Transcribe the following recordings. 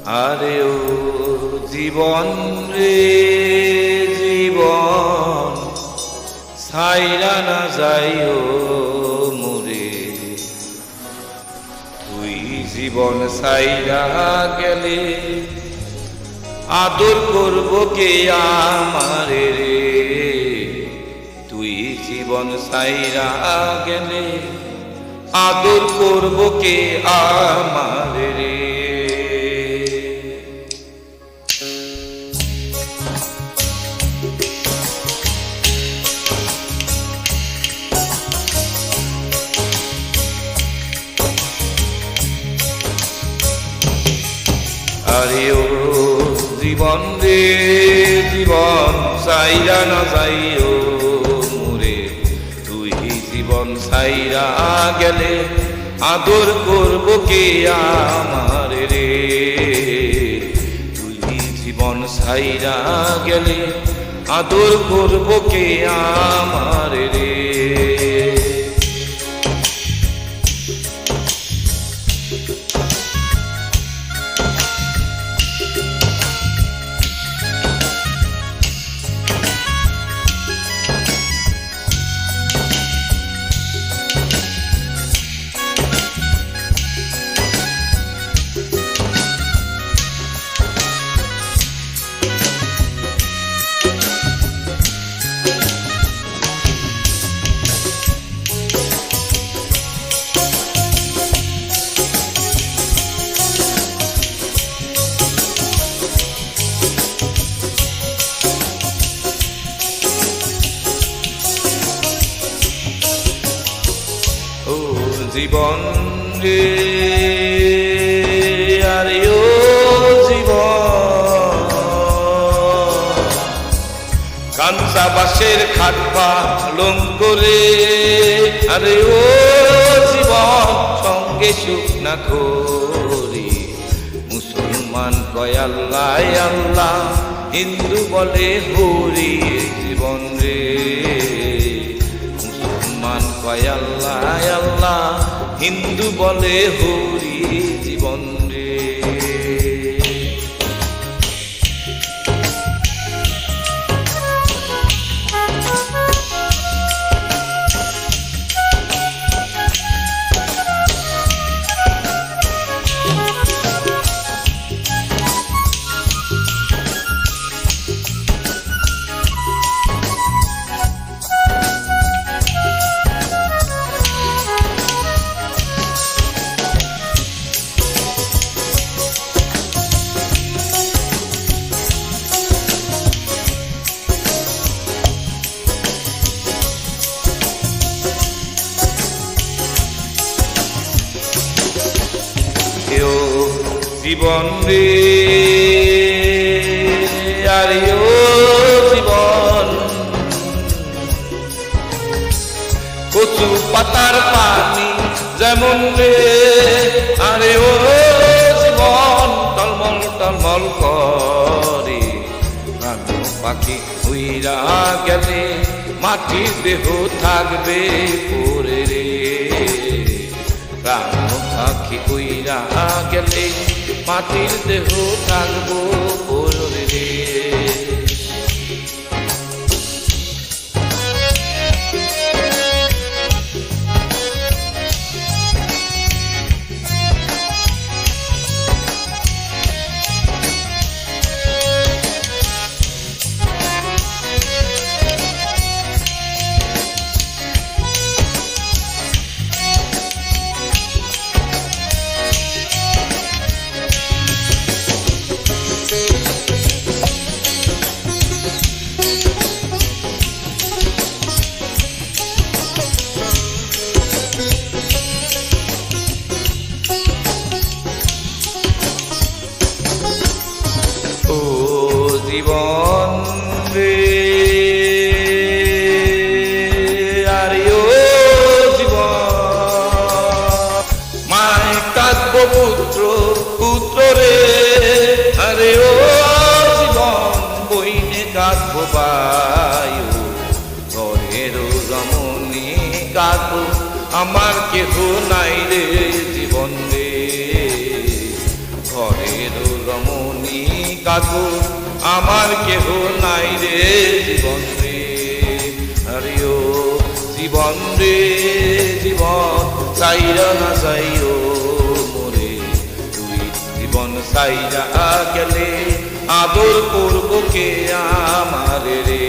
আরে ও জীবন রে জীবন ছাইরা না যাইও মোরে, তুই জীবন ছাইরা গেলে আদর করব কে আমারে রে, তুই জীবন ছাইরা গেলে আদর করব কে আমারে রে। আরে ও জীবন রে জীবন ছাইরা না যাইও মোরে, তুই জীবন ছাইরা গেলে আদর করব কে আমারে রে, তুই জীবন ছাইরা গেলে আদর করব কে আমারে রে। ও জীবন রে আরে ও জীবন, কাঞ্চা বাঁশের খাট পালঙ্ক রে, আরে ও জীবন সঙ্গে শুকনা খড়ি, মুসলমান কয় আল্লাহ আল্লাহ, হিন্দু বলে হরি, জীবন রে কয় আল্লাহ আল্লাহ, হিন্দু বলে হরি, জীবন রে। জীবন রে আরে ও জীবন, কচু পাতার পানি যেমন রে, আরে ও জীবন টলমল টলমল করে, প্রাণ পাখি উইরা গেলে মাটির দেহ থাকবে পরে রে, প্রাণ পাখি উইরা গেলে মাটির দেহ থাকবো পরে রে। জীবন রে আরে ও জীবন, মায় কাঁদবো পুত্র পুত্র রে, আরে ও জীবন বইনে কাঁদবো বায়ু, ঘরের রমণী কাঁদবো আমার কেহ নাই রে, জীবন রে ঘরের রমণী কাঁদবো আমার কেহ নাই রে জীবন রে। আরে ও জীবন রে জীবন চাইরা না চাইও মোরে, তুই জীবন চাইরা গেলে আদর করবো কে আমার রে।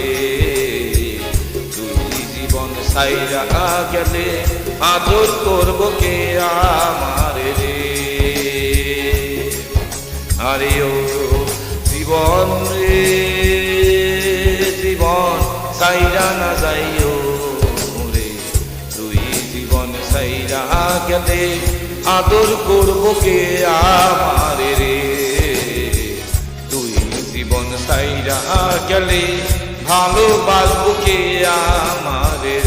তুই জীবন চাইরা গেলে আদর করবো কে আমার রে। আরে ও জীবন রে জীবন চাইরা না যাইও মোরে, তুই জীবন চাইরা গেলে আদর করবো কে আমার রে। তুই জীবন চাইরা গেলে ভালোবাসবো কে আমার রে।